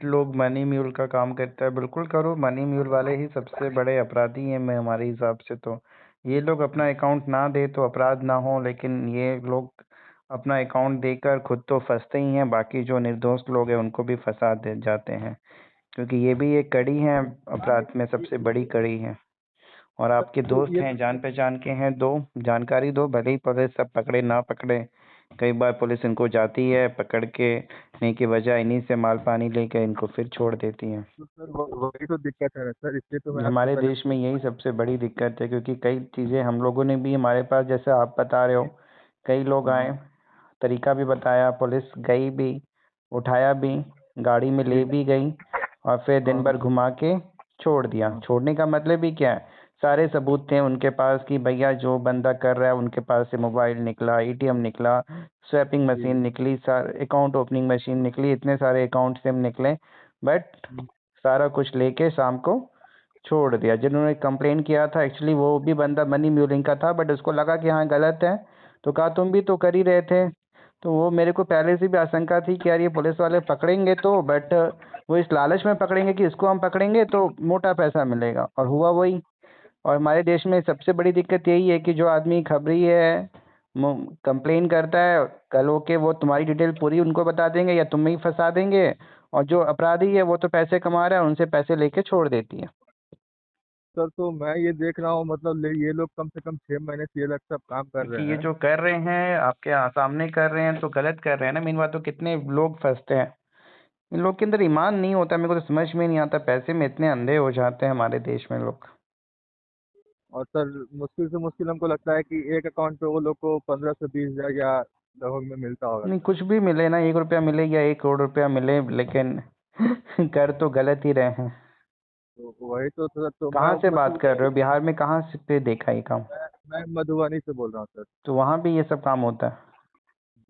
लोग money mule का काम करता है, बिल्कुल करो। मनी म्यूल वाले ही सबसे बड़े अपराधी हैं मैं हमारे हिसाब से तो। ये लोग अपना अकाउंट ना दे तो अपराध ना हो, लेकिन ये लोग अपना अकाउंट देकर खुद तो फंसते ही हैं, बाकी जो निर्दोष लोग हैं उनको भी फंसा दे जाते हैं, क्योंकि ये भी एक कड़ी है, अपराध में सबसे बड़ी कड़ी है। और आपके तो दोस्त ये हैं, जान पहचान के हैं, दो जानकारी दो, भले ही पुलिस सब पकड़े ना पकड़े। कई बार पुलिस इनको जाती है पकड़ के, नहीं की वजह इन्हीं से माल पानी लेके इनको फिर छोड़ देती है। तो सर वही तो दिक्कत है ना सर, इसलिए तो मैं आपसे हमारे पहले देश में यही सबसे बड़ी दिक्कत है, क्योंकि कई चीज़ें हम लोगों ने भी, हमारे पास जैसे आप बता रहे हो, कई लोग आए, तरीका भी बताया, पुलिस गई भी, उठाया भी, गाड़ी में ले जी भी गई, और फिर दिन हाँ भर घुमा के छोड़ दिया। हाँ छोड़ने का मतलब ही क्या है, सारे सबूत थे उनके पास कि भैया जो बंदा कर रहा है उनके पास से मोबाइल निकला, एटीएम निकला, स्वैपिंग जी मशीन निकली, अकाउंट ओपनिंग मशीन निकली, इतने सारे अकाउंट से निकले, बट सारा कुछ लेके शाम को छोड़ दिया। जिन्होंने कंप्लेन किया था एक्चुअली वो भी बंदा मनी म्यूलिंग का था, बट उसको लगा कि हाँ गलत है, तो कहा तुम भी तो कर ही रहे थे। तो वो मेरे को पहले से भी आशंका थी कि यार ये पुलिस वाले पकड़ेंगे तो, बट वो इस लालच में पकड़ेंगे कि इसको हम पकड़ेंगे तो मोटा पैसा मिलेगा, और हुआ वही। और हमारे देश में सबसे बड़ी दिक्कत यही है कि जो आदमी खबरी है, कंप्लेन करता है, कल होके वो तुम्हारी डिटेल पूरी उनको बता देंगे या तुम्हें ही फंसा देंगे, और जो अपराधी है वो तो पैसे कमा रहा है, उनसे पैसे लेके छोड़ देती है। सर, तो मैं ये देख रहा हूँ मतलब ये लोग कम से कम 6 महीने से ये लोग सब काम कर क्योंकि रहे ये हैं। जो कर रहे हैं आपके सामने कर रहे हैं तो गलत कर रहे हैं ना। मेन बात तो कितने लोग फंसते हैं, इन लोग के अंदर ईमान नहीं होता, मेरे को तो समझ में नहीं आता, पैसे में इतने अंधे हो जाते हैं हमारे देश में लोग। और सर मुश्किल से मुश्किल हमको लगता है कि एक अकाउंट पे वो लोग को 15 से 20 हज़ार या लगभग में मिलता होगा नहीं, सर। कुछ भी मिले ना, 1 रुपया मिले या 1 करोड़ रुपया मिले, लेकिन कर तो गलत ही रहे हैं। तो वही तो सर, तो मैं कहाँ से बात मतलब कर रहे हो, बिहार में कहाँ से पे देखा ये काम? मैं मधुबनी से बोल रहा हूँ सर। तो वहाँ भी ये सब काम होता है?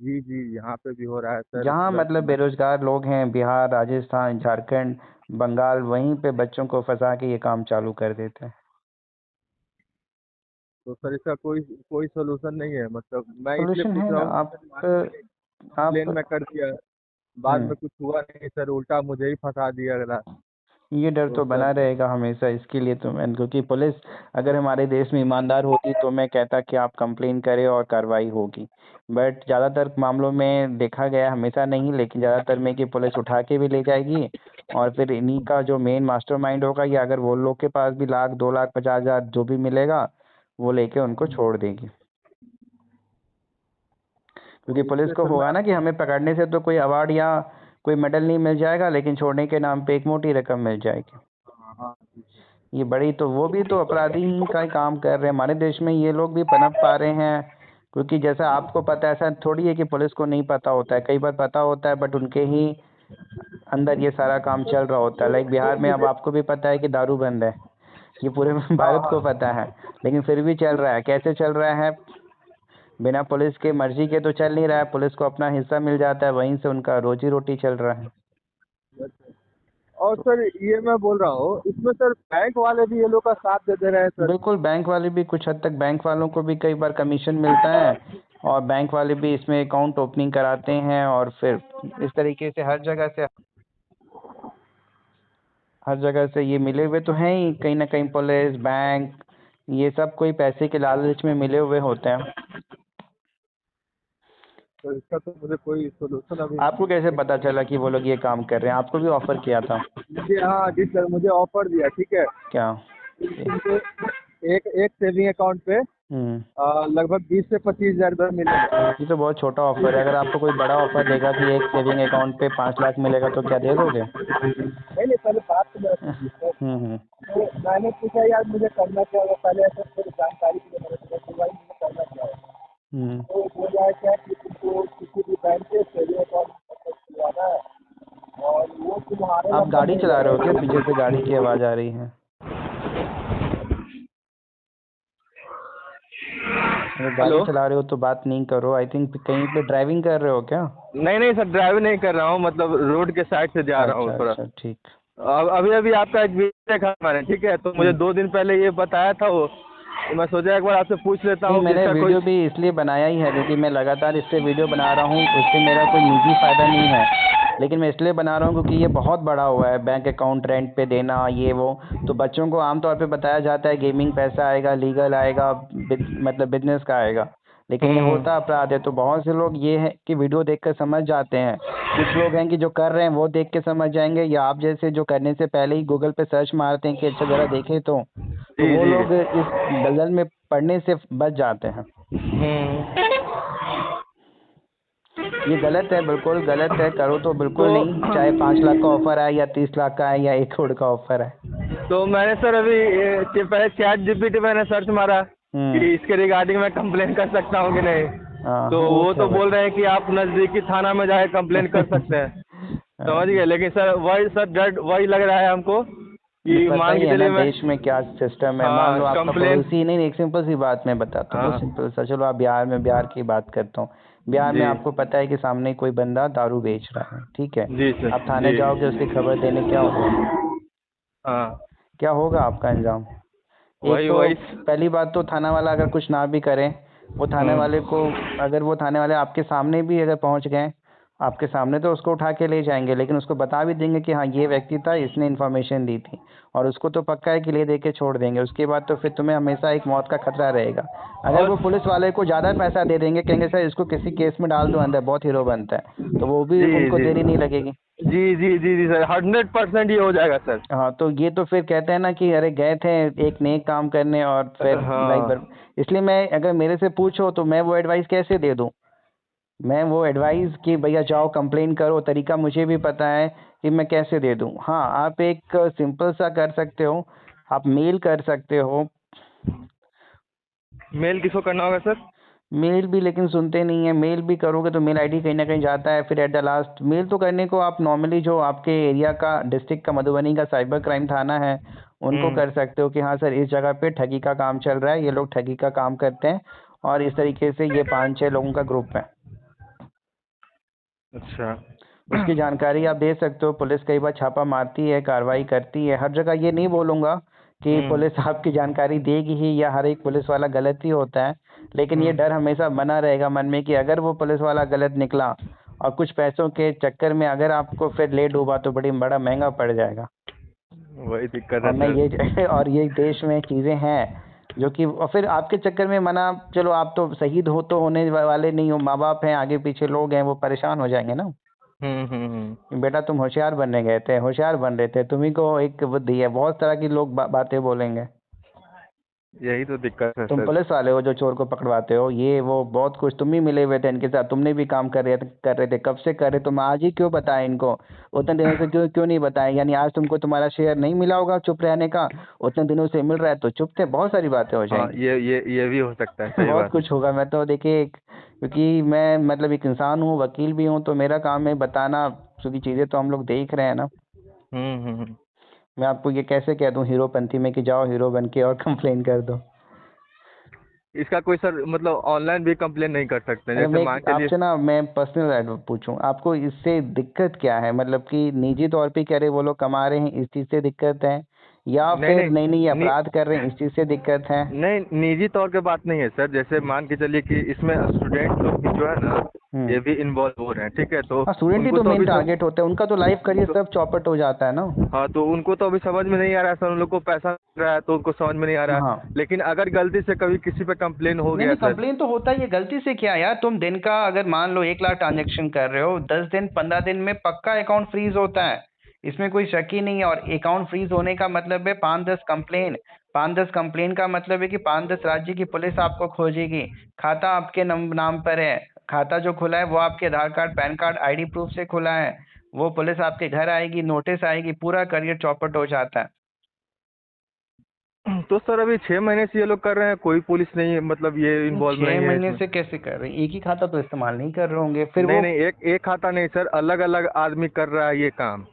जी जी, यहाँ पे भी हो रहा है सर, जहाँ प्लस मतलब मैं बेरोजगार लोग हैं, बिहार, राजस्थान, झारखंड, बंगाल, वहीं पे बच्चों को फंसा के ये काम चालू कर देते हैं। तो सर इसका कोई कोई सोल्यूशन नहीं है, मतलब मैं इसलिए सोल्यूशन पूछ है रहा ना, हूँ कि आप सर मान लीजिए आप कंप्लेन मैं कर दिया, बाद हम्म में कुछ हुआ नहीं सर, उल्टा मुझे ही फंसा दिया गया। ये डर तो तो बना सर रहेगा हमेशा, इसके लिए तो मैं, क्योंकि पुलिस अगर हमारे देश में ईमानदार होती तो मैं कहता कि आप कंप्लेन करें और कार्रवाई होगी। बट ज़्यादातर मामलों में देखा गया, हमेशा नहीं लेकिन ज़्यादातर में, कि पुलिस उठा के भी ले जाएगी, और फिर इन्हीं का जो मेन मास्टरमाइंड होगा, या अगर वो लोग के पास भी लाख, 2 लाख, 50 हज़ार जो भी मिलेगा वो लेके उनको छोड़ देगी। क्योंकि तो पुलिस इसलिए को सर मैं होगा ना कि आपको हमें पकड़ने से तो कोई अवार्ड या कोई मेडल नहीं मिल जाएगा, लेकिन छोड़ने के नाम पे एक मोटी रकम मिल जाएगी। हाँ हाँ जी, ये बड़ी तो, वो भी तो अपराधी ही का ही काम कर रहे हैं हमारे देश में, ये लोग भी पनप पा रहे हैं। क्योंकि जैसा आपको पता है, ऐसा थोड़ी है कि पुलिस को नहीं पता होता है, कई बार पता होता है, बट उनके ही अंदर ये सारा काम चल रहा होता है। लाइक तो बिहार में अब मुझे आपको भी पता है कि दारू बंद है, ये पूरे हाँ भारत हाँ को पता है, लेकिन फिर भी चल रहा है। कैसे चल रहा है? बिना पुलिस के मर्जी के तो चल नहीं रहा है, पुलिस को अपना हिस्सा मिल जाता है, वहीं से उनका रोजी रोटी चल रहा है। और तो सर ये मैं बोल रहा हूँ, इसमें सर बैंक वाले भी ये लोग का साथ दे दे रहे हैं सर। बिल्कुल, बैंक वाले भी कुछ हद तक, बैंक वालों को भी कई बार कमीशन मिलता है, और बैंक वाले भी इसमें अकाउंट ओपनिंग कराते हैं, और फिर इस तरीके से हर जगह से ये मिले हुए तो हैं ही, कहीं ना कहीं पुलिस, बैंक, ये सब कोई पैसे के लालच में मिले हुए होते हैं। तो इसका तो मुझे कोई सोल्यूशन अभी आपको कैसे पता चला कि वो लोग ये काम कर रहे हैं? आपको भी ऑफर किया था मुझे, हाँ जी सर, मुझे ऑफर दिया, ठीक है। क्या? मुझे एक एक सेविंग अकाउंट पे हम्म लगभग 20 से 25 हज़ार रुपये मिलेंगे। ये तो बहुत छोटा ऑफर है, अगर आपको कोई बड़ा ऑफर देगा कि एक सेविंग अकाउंट पे 5 लाख मिलेगा तो क्या दे दोगे? नहीं नहीं, पहले बात तो मेरा सुनिए सर। हम्म। तो मैंने पूछा यार मुझे करना क्या होगा, पहले ऐसा थोड़ी जानकारी के लिए मैंने पूछा कि भाई मुझे करना क्या है। हम्म तो बोला है क्या कि तुमको किसी भी बैंक से सेविंग अकाउंट खुलवाना है, और वो तुम्हारे आप नंबर गाड़ी नहीं चला रहे हो क्या? लगेगा। पीछे से गाड़ी की आवाज आ रही है। अगर गाड़ी हेलो। चला रहे हो तो बात नहीं करो, आई थिंक कहीं पे ड्राइविंग कर रहे हो क्या? नहीं नहीं सर, ड्राइव नहीं कर रहा हूँ, मतलब रोड के साइड से जा रहा हूँ अच्छा थोड़ा। अच्छा, ठीक। अब अभी अभी आपका एक वीडियो देखा मैंने, ठीक है, तो मुझे हम्म 2 दिन पहले ये बताया था वो तो मैं सोचा एक बार आपसे पूछ लेता नहीं, हूँ कि मैंने इसका कोई। वीडियो भी इसलिए बनाया ही है क्योंकि मैं लगातार इससे वीडियो बना रहा हूँ, उससे मेरा कोई निजी फ़ायदा नहीं है, लेकिन मैं इसलिए बना रहा हूँ क्योंकि ये बहुत बड़ा हुआ है, बैंक अकाउंट रेंट पे देना ये वो। तो बच्चों को आमतौर पे बताया जाता है गेमिंग पैसा आएगा, लीगल आएगा, मतलब बिजनेस का आएगा, लेकिन ये होता अपराध है। तो बहुत से लोग ये है कि वीडियो देखकर समझ जाते हैं, कुछ लोग हैं कि जो कर रहे हैं वो देख के समझ जाएंगे, या आप जैसे जो करने से पहले ही गूगल पे सर्च मारते हैं कि अच्छा ज़रा देखें तो जी वो जी। लोग इस दलदल में पढ़ने से बच जाते हैं। ये गलत है, बिल्कुल गलत है, करो तो बिल्कुल तो नहीं, चाहे 5 लाख का ऑफर है या 30 लाख का है या 1 करोड़ का ऑफर है। तो मैंने सर अभी पहले चैट जीपीटी मैंने सर्च मारा कि इसके रिगार्डिंग मैं कंप्लेन कर सकता हूँ कि नहीं। हाँ, तो वो वो क्या तो बोल रहे हैं कि आप नज़दीकी थाना में जाके कंप्लेन कर सकते हैं। समझ गए, लेकिन सर वही सर डर वही लग रहा है हमको ये कि पता मान ही के है ना चलिए मैं। देश में क्या सिस्टम है। मान लो हाँ आपका कंप्लेन। पड़ोसी, नहीं नहीं, एक सिंपल सी बात मैं बताता हूँ, बहुत हाँ सिंपल सा। चलो आप बिहार में, बिहार की बात करता हूँ। बिहार में जी आपको पता है कि सामने कोई बंदा दारू बेच रहा है, ठीक है। जी सर आप थाने जी। जाओगे उसकी खबर देने, क्या होगा, हाँ क्या होगा आपका अंजाम? एक वही तो वही। पहली बात तो थाना वाला अगर कुछ ना भी करे, वो थाने वाले को, अगर वो थाने वाले आपके सामने भी अगर पहुंच गए, आपके सामने तो उसको उठा के ले जाएंगे, लेकिन उसको बता भी देंगे कि हाँ ये व्यक्ति था, इसने इन्फॉर्मेशन दी थी, और उसको तो पक्का है कि ले दे के छोड़ देंगे। उसके बाद तो फिर तुम्हें हमेशा एक मौत का खतरा रहेगा। अगर और वो पुलिस वाले को ज़्यादा पैसा दे देंगे, कहेंगे सर इसको किसी केस में डाल दो अंदर, बहुत हीरो बनता है, तो वो भी जी उनको जी देरी नहीं लगेगी। जी जी जी जी सर 100% ये हो जाएगा सर। हाँ, तो ये तो फिर कहते हैं ना कि अरे गए थे एक नेक काम करने और फिर लाइफ हाँ भर। इसलिए मैं, अगर मेरे से पूछो तो मैं वो एडवाइस कैसे दे दूँ? मैं वो एडवाइस कि भैया जाओ कंप्लेन करो, तरीका मुझे भी पता है कि मैं कैसे दे दूँ। हाँ, आप एक सिंपल सा कर सकते हो, आप मेल कर सकते हो। मेल किसको करना होगा सर? मेल भी लेकिन सुनते नहीं है, मेल भी करोगे तो मेल आईडी कहीं ना कहीं जाता है, फिर एट द लास्ट मेल तो करने को आप नॉर्मली जो आपके एरिया का, डिस्ट्रिक्ट का, मधुबनी का साइबर क्राइम थाना है, उनको कर सकते हो कि हाँ सर इस जगह पे ठगी का काम चल रहा है, ये लोग ठगी का काम करते हैं, और इस तरीके से ये 5-6 लोगों का ग्रुप है। अच्छा। उसकी जानकारी आप दे सकते हो। पुलिस कई बार छापा मारती है, कार्रवाई करती है, हर जगह ये नहीं बोलूँगा कि पुलिस आपकी जानकारी देगी ही या हर एक पुलिस वाला गलत ही होता है, लेकिन ये डर हमेशा बना रहेगा मन में कि अगर वो पुलिस वाला गलत निकला और कुछ पैसों के चक्कर में अगर आपको फिर ले डूबा तो बड़ा महंगा पड़ जाएगा। वही दिक्कत और है मैं सर। ये और ये देश में चीज़ें हैं जो कि, और फिर आपके चक्कर में मना, चलो आप तो शहीद हो तो होने वाले नहीं हो, माँ बाप हैं, आगे पीछे लोग हैं, वो परेशान हो जाएंगे ना। बेटा तुम होशियार बनने गए थे, होशियार बन रहे थे, तुम्ही को एक बुद्धि है, बहुत तरह की लोग बातें बोलेंगे। यही तो दिक्कत है तुम सर। पुलिस वाले हो जो चोर को पकड़वाते हो, ये वो बहुत कुछ, तुम ही मिले हुए थे इनके साथ, तुमने भी काम कर रहे थे, कब से कर रहे, तुम आज ही क्यों बताए इनको, उतने दिनों से क्यों क्यों नहीं बताए? यानी आज तुमको तुम्हारा शेयर नहीं मिला होगा चुप रहने का, उतने दिनों से मिल रहा है तो चुप थे। बहुत सारी बातें हो हाँ जाएंगी। ये भी हो सकता है, सही बहुत बात है। कुछ होगा। मैं तो देखिए क्योंकि मैं मतलब एक इंसान हूँ, वकील भी हूँ, तो मेरा काम है बताना, क्योंकि चीज़ें तो हम लोग देख रहे हैं ना। हम्म। मैं आपको ये कैसे कह दूं हीरोपंती में कि जाओ हीरो बन के और कंप्लेन कर दो? इसका कोई सर मतलब ऑनलाइन भी कंप्लेन नहीं कर सकते अगर जैसे मैं मान के चलिए। आपसे ना, मैं पर्सनल एडवाइस पूछूं, आपको इससे दिक्कत क्या है? मतलब कि निजी तौर पे कह रहे वो लोग कमा रहे हैं, इस चीज़ से दिक्कत है, या नहीं फिर नहीं नहीं नहीं ये नि, अपराध कर रहे हैं इस चीज़ से दिक्कत है? नहीं निजी तौर पे बात नहीं है सर, जैसे मान के चलिए कि इसमें स्टूडेंट लोग भी जो है ना हम्म। ये भी इन्वॉल्व हो रहे हैं, ठीक है, तो हाँ, स्टूडेंट ही उनको तो तो मेन अभी सब। टारगेट होता है, उनका तो लाइफ करियर तो सब चौपट हो जाता है ना। हाँ तो उनको तो अभी समझ में नहीं आ रहा है सर, उन लोग को पैसा मिल रहा है तो उनको समझ में नहीं आ रहा हाँ, है, लेकिन अगर गलती से कभी किसी पे कंप्लेन हो नहीं गया नहीं, सर। कंप्लेन तो होता ही है, गलती से क्या यार, तुम दिन का अगर मान लो 1 लाख ट्रांजेक्शन कर रहे हो, 10 दिन 15 दिन में पक्का अकाउंट फ्रीज होता है, इसमें कोई शक ही नहीं है। और अकाउंट फ्रीज होने का मतलब है 5-10 कंप्लेन, 5-10 कंप्लेन का मतलब है कि 5-10 राज्य की पुलिस आपको खोजेगी। खाता आपके नाम पर है, खाता जो खुला है वो आपके Aadhaar card, PAN card, ID proof से खुला है, वो पुलिस आपके घर आएगी, नोटिस आएगी, पूरा करियर चौपट हो जाता है। तो सर अभी 6 महीने से ये लोग कर रहे हैं, कोई पुलिस नहीं है मतलब ये नहीं, इन्वॉल्व छह नहीं है महीने इसमें। से कैसे कर रहे हैं? एक ही खाता तो इस्तेमाल नहीं कर रहे होंगे फिर नहीं वो। नहीं, एक एक खाता नहीं सर, अलग अलग आदमी कर रहा है ये काम।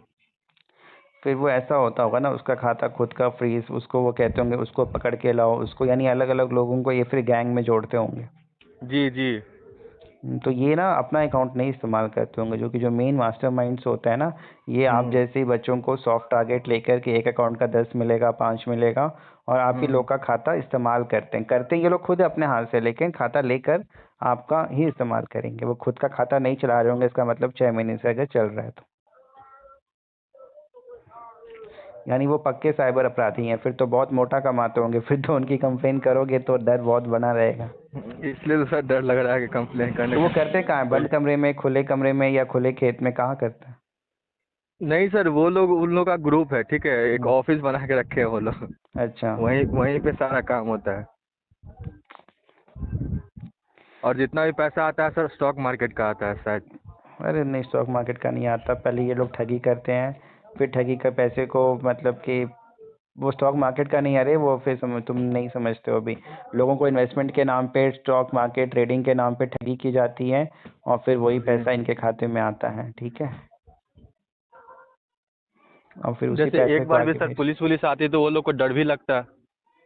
फिर वो ऐसा होता होगा ना, उसका खाता खुद का फ्रीज, उसको वो कहते होंगे उसको पकड़ के लाओ उसको, यानी अलग अलग लोगों को ये फिर गैंग में जोड़ते होंगे। जी जी। तो ये ना अपना अकाउंट नहीं इस्तेमाल करते होंगे, जो कि जो मेन मास्टरमाइंड्स होता है ना, ये आप जैसे ही बच्चों को सॉफ्ट टारगेट लेकर के एक अकाउंट का 10 मिलेगा, 5 मिलेगा, और आप ही लोग का खाता इस्तेमाल करते हैं ये लोग खुद अपने हाथ से, लेकिन खाता लेकर आपका ही इस्तेमाल करेंगे। वो खुद का खाता नहीं चला रहे होंगे, इसका मतलब 6 महीने से अगर चल रहा है तो, यानी वो पक्के साइबर अपराधी हैं। फिर तो बहुत मोटा कमाते होंगे, फिर तो उनकी कंप्लेन करोगे तो डर बहुत बना रहेगा। इसलिए तो सर डर लग रहा है कि कंप्लेन करने तो वो का। करते कहाँ है, बंद कमरे में, खुले कमरे में, या खुले खेत में, कहाँ करते हैं? नहीं सर, वो लोग उन लोग का ग्रुप है, ठीक है, एक ऑफिस बना के रखे हैं वो लोग, अच्छा। वहीं वहीं पे सारा काम होता है। और जितना भी पैसा आता है सर स्टॉक मार्केट का आता है शायद। अरे नहीं, स्टॉक मार्केट का नहीं आता। पहले ये लोग ठगी करते हैं, फिर ठगी का पैसे को मतलब कि वो स्टॉक मार्केट का नहीं, अरे वो फिर तुम नहीं समझते हो अभी। लोगों को इन्वेस्टमेंट के नाम पे, स्टॉक मार्केट ट्रेडिंग के नाम पे ठगी की जाती है, और फिर वही पैसा इनके खाते में आता है, ठीक है, और फिर उसी जैसे पैसे एक को बार भी आगे सर भेज। पुलिस आती है तो वो लोग को डर भी लगता है,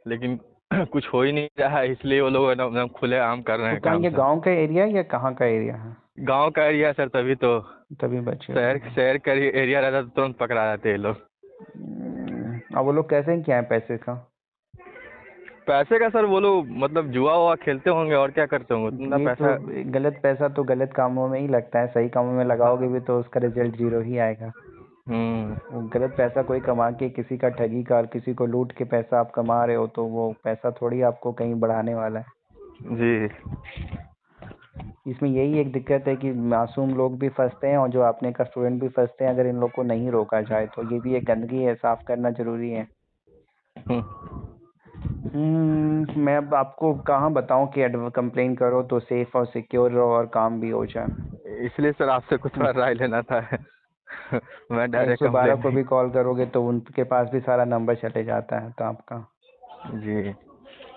लेकिन कुछ हो ही नहीं रहा है, इसलिए वो लोग एकदम खुले आम कर रहे तो हैं कहाँ, काम ये सर। गांव का एरिया है या कहाँ का एरिया है? गांव का एरिया है सर, तभी तो। तभी बचे शहर हुए हैं। शहर का एरिया रहता तो तुरंत पकड़ा जाते ये लोग। अब वो लोग कैसे क्या है पैसे का? पैसे का सर वो लोग मतलब जुआ वुआ खेलते होंगे, और क्या करते होंगे उतना ये तो पैसा। गलत पैसा तो गलत कामों में ही लगता है, सही कामों में लगाओगे भी तो उसका रिजल्ट जीरो ही आएगा। हम्म। वो गलत पैसा कोई कमा के, किसी का ठगी का और किसी को लूट के पैसा आप कमा रहे हो, तो वो पैसा थोड़ी आपको कहीं बढ़ाने वाला है। जी। इसमें यही एक दिक्कत है कि मासूम लोग भी फंसते हैं, और जो आपने का स्टूडेंट भी फंसते हैं, अगर इन लोग को नहीं रोका जाए तो। ये भी एक गंदगी है, साफ करना जरूरी है। हम्म। मैं अब आपको कहाँ बताऊं कि कंप्लेन करो तो सेफ और सिक्योर रहो और काम भी हो जाए। इसलिए सर आपसे कुछ थोड़ा राय लेना था। मैं डायरेक्ट 112 कंप्लेन को नहीं। भी कॉल करोगे तो उनके पास भी सारा नंबर चले जाता है, तो आपका, जी।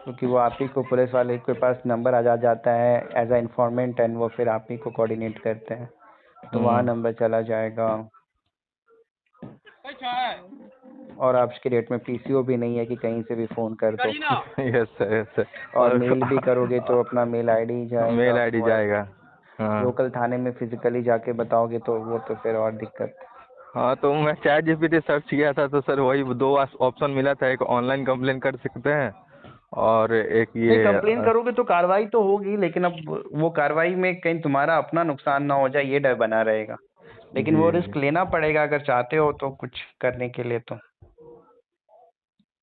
क्योंकि वो आप ही को, पुलिस वाले के पास नंबर आ जाता है एज अ इंफॉर्मेंट, एंड वो फिर आप ही को कोऑर्डिनेट करते हैं, तो वहाँ नंबर चला जाएगा। और आज के डेट में पीसीओ भी नहीं है कि कहीं से भी फ़ोन कर दो, यस सर, यस सर। और मेल भी करोगे तो अपना मेल आईडी जाएगा, मेल आईडी वो जाएगा। हाँ। लोकल थाने में फिजिकली जाके बताओगे तो वो तो फिर और दिक्कत। हाँ, तो मैं चैट जीपीटी सर्च किया था तो सर वही दो ऑप्शन मिला था, एक ऑनलाइन कंप्लेन कर सकते हैं और एक नहीं, ये कंप्लेन करोगे तो कार्रवाई तो होगी, लेकिन अब वो कार्रवाई में कहीं तुम्हारा अपना नुकसान ना हो जाए, ये डर बना रहेगा। लेकिन जी वो जी। रिस्क लेना पड़ेगा अगर चाहते हो तो कुछ करने के लिए तो।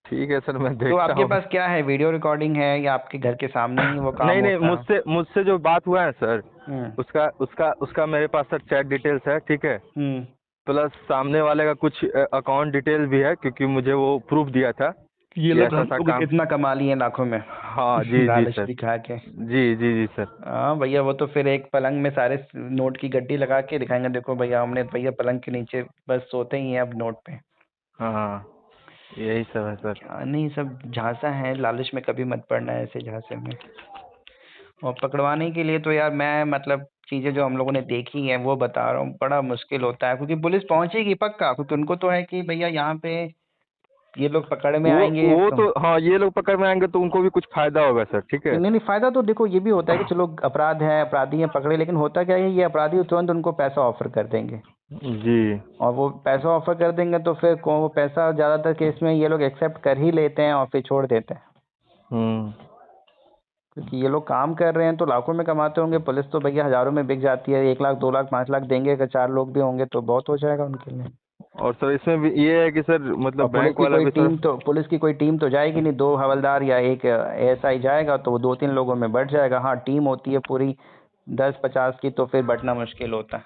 ठीक है सर, मैं तो देखता आपके हूँ। पास क्या है, वीडियो रिकॉर्डिंग है या आपके घर के सामने ही वो काम नहीं नहीं, होता है? मुझसे मुझसे जो बात हुआ है सर, हम्म। उसका उसका उसका मेरे पास सर चैट डिटेल्स है, ठीक है, हम्म। प्लस सामने वाले का कुछ अकाउंट डिटेल भी है, क्योंकि मुझे वो प्रूफ दिया था ये कि लोग ऐसा हम ऐसा लोग काम। कितना कमा लिए लाखों में। हाँ जी जी लालच सर। दिखा के। जी जी जी सर। हाँ भैया, वो तो फिर एक पलंग में सारे नोट की गड्डी लगा के दिखाएंगे, देखो भैया हमने, भैया पलंग के नीचे बस सोते ही हैं अब नोट पे। हाँ, यही सब है सर। क्या नहीं, सब झांसा है, लालच में कभी मत पड़ना है ऐसे झांसे में। और पकड़वाने के लिए तो यार मैं मतलब चीज़ें जो हम लोगों ने देखी हैं वो बता रहा हूँ, बड़ा मुश्किल होता है, क्योंकि पुलिस पहुंचेगी पक्का, क्योंकि उनको तो है कि भैया यहाँ पे ये लोग पकड़ में आएंगे वो तो। तो हाँ, ये लोग पकड़ में आएंगे तो उनको भी कुछ फायदा होगा सर, ठीक है। नहीं नहीं, फायदा तो देखो ये भी होता है कि चलो अपराध है, अपराधी हैं पकड़े, लेकिन होता क्या है, ये अपराधी तुरंत उनको पैसा ऑफर कर देंगे, जी। और वो पैसा ऑफर कर देंगे तो फिर वो पैसा ज़्यादातर केस में ये लोग एक्सेप्ट कर ही लेते हैं और फिर छोड़ देते हैं, हम्म। क्योंकि ये लोग काम कर रहे हैं तो लाखों में कमाते होंगे। पुलिस तो भैया हज़ारों में बिक जाती है, 1 लाख 2 लाख 5 लाख देंगे, अगर 4 लोग भी होंगे तो बहुत हो जाएगा उनके लिए। और सर इसमें भी ये है कि सर और मतलब बैंक वाला भी थोड़ा। पुलिस की कोई टीम तो जाएगी नहीं, 2 हवलदार या एक एएसआई जाएगा तो वो 2-3 लोगों में बढ़ जाएगा। हाँ, टीम होती है पूरी 10-50 की तो फिर बटना मुश्किल होता है।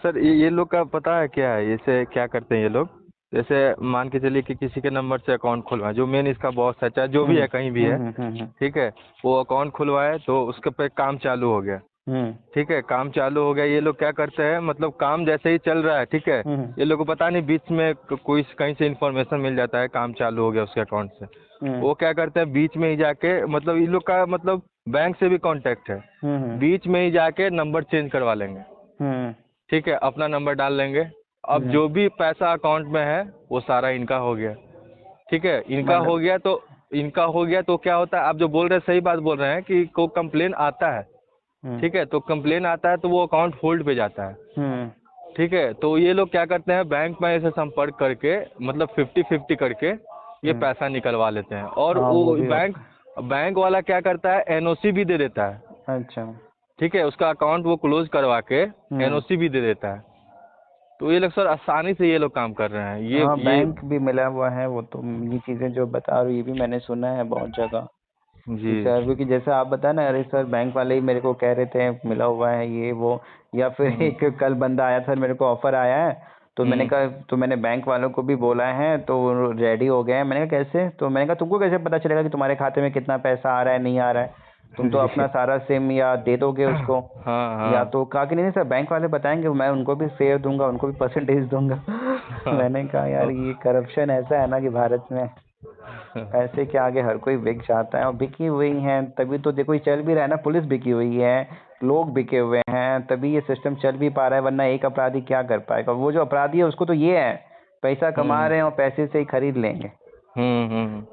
सर ये लोग का पता है क्या है, जैसे क्या करते हैं ये लोग, जैसे मान के चलिए कि किसी के नंबर से अकाउंट खुलवाए, जो मेन इसका बॉस है चाहे जो भी है कहीं भी है, हम्म। ठीक है, वो अकाउंट खुलवाए तो उसके पे काम चालू हो गया, हम्म। ठीक है, काम चालू हो गया, ये लोग क्या करते हैं मतलब काम जैसे ही चल रहा है, ठीक है, हम्म। ये लोग को पता नहीं बीच में कोई कहीं से इन्फॉर्मेशन मिल जाता है काम चालू हो गया उसके अकाउंट से, हम्म। वो क्या करते हैं बीच में ही जाके, मतलब इन लोग का मतलब बैंक से भी कांटेक्ट है, हम्म। बीच में ही जाके नंबर चेंज करवा लेंगे, हम्म। ठीक है, अपना नंबर डाल लेंगे, अब हम्म। जो भी पैसा अकाउंट में है वो सारा इनका हो गया, ठीक है, मतलब इनका हो गया तो क्या होता है, आप जो बोल रहे हैं सही बात बोल रहे हैं कि को कंप्लेन आता है, ठीक है, तो कंप्लेन आता है तो वो अकाउंट होल्ड पे जाता है। ठीक है, तो ये लोग क्या करते हैं, बैंक में ऐसे संपर्क करके मतलब 50-50 करके ये पैसा निकलवा लेते हैं। और हाँ वो वो भी बैंक बैंक वाला क्या करता है, एनओसी भी दे देता है। अच्छा। ठीक है, उसका अकाउंट वो क्लोज करवा के एनओसी भी दे देता है। तो ये लोग सर आसानी से ये लोग काम कर रहे हैं। हाँ ये बैंक भी मिला हुआ है वो तो, ये चीज़ें जो बता रहे हो ये भी मैंने सुना है बहुत जगह जी। कि सर, क्योंकि जैसे आप बताए ना, अरे सर बैंक वाले ही मेरे को कह रहे थे मिला हुआ है ये वो, या फिर एक कल बंदा आया सर मेरे को ऑफर आया है, तो मैंने कहा, तो मैंने बैंक वालों को भी बोला है तो रेडी हो गए हैं। मैंने कहा कैसे, तो मैंने कहा तुमको कैसे पता चलेगा कि तुम्हारे खाते में कितना पैसा आ रहा है नहीं आ रहा है, तुम तो अपना सारा सिम या दे दोगे उसको, हाँ या हाँ तो कहा कि नहीं सर बैंक वाले बताएंगे, मैं उनको भी शेयर दूंगा, उनको भी परसेंटेज दूंगा। मैंने कहा यार ये करप्शन ऐसा है ना कि भारत में पैसे के आगे हर कोई बिक जाता है, और बिकी हुई हैं तभी तो देखो ये चल भी रहा है ना, पुलिस बिकी हुई है, लोग बिके हुए हैं, तभी ये सिस्टम चल भी पा रहा है, वरना एक अपराधी क्या कर पाएगा। वो जो अपराधी है उसको तो ये है पैसा कमा रहे हैं और पैसे से ही खरीद लेंगे।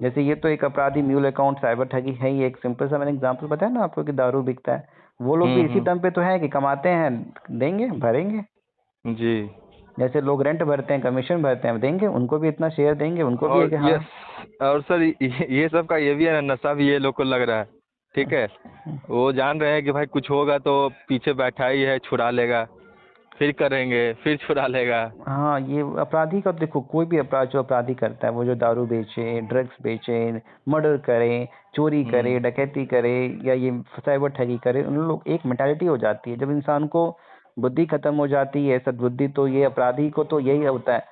जैसे ये तो एक अपराधी म्यूल अकाउंट साइबर ठगी है ही, एक सिंपल सा मैंने एग्जांपल बताया ना आपको कि दारू बिकता है, वो लोग भी इसी दम पे तो है कि कमाते हैं देंगे भरेंगे। जी। जैसे लोग रेंट भरते हैं, कमीशन भरते हैं, देंगे उनको भी इतना शेयर देंगे, उनको भी है और कि ये हाँ। और सर ये सब का ये भी है ना, नशा भी ये लोग को लग रहा है। ठीक है, वो जान रहे हैं कि भाई कुछ होगा तो पीछे बैठा ही है, छुड़ा लेगा, फिर करेंगे, फिर छुड़ा लेगा। हाँ ये अपराधी का देखो, कोई भी अपराध जो अपराधी करता है, वो जो दारू बेचे, ड्रग्स बेचे, मर्डर करे, चोरी करे, डकैती करे, या ये साइबर ठगी करे, उन लोग एक मेंटालिटी हो जाती है जब इंसान को बुद्धि खत्म हो जाती है, सद्बुद्धि, तो ये अपराधी को तो यही होता है,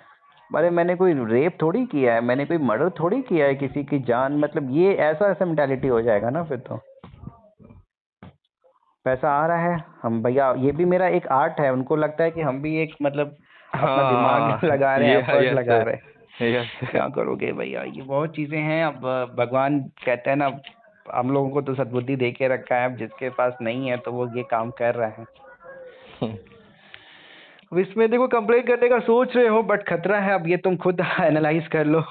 अरे मैंने कोई रेप थोड़ी किया है, मैंने कोई मर्डर थोड़ी किया है किसी की जान, मतलब ये ऐसा ऐसा मेंटालिटी हो जाएगा ना फिर तो। पैसा आ रहा है, हम भैया ये भी मेरा एक आर्ट है, उनको लगता है कि हम भी एक मतलब अपना दिमाग हाँ लगा रहे हैं, एफर्ट यस लगा रहे हैं। यस। क्या करोगे भैया, ये बहुत चीजें हैं। अब भगवान कहते हैं ना, हम लोगों को तो सद्बुद्धि दे के रखा है, अब जिसके पास नहीं है तो वो ये काम कर रहा है। अब इसमें देखो कंप्लेन करने का सोच रहे हो बट खतरा है, अब ये तुम खुद एनालाइज कर लो।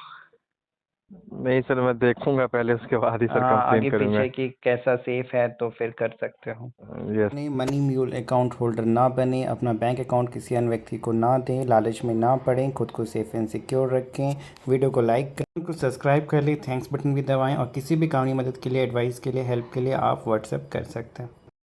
नहीं सर, मैं देखूंगा पहले, उसके बाद ही सर कंप्लेन आगे करूंगा। पीछे की कैसा सेफ है तो फिर कर सकते हो। यस। नहीं, मनी म्यूल अकाउंट होल्डर ना बने, अपना बैंक अकाउंट किसी अन्य व्यक्ति को ना दें, लालच में ना पड़ें, खुद को सेफ एंड सिक्योर रखें। वीडियो को लाइक करें, को सब्सक्राइब कर लें, थैंक्स बटन भी दबाएं, और किसी भी कानूनी मदद के लिए, एडवाइस के लिए, हेल्प के लिए आप व्हाट्सएप कर सकते हैं।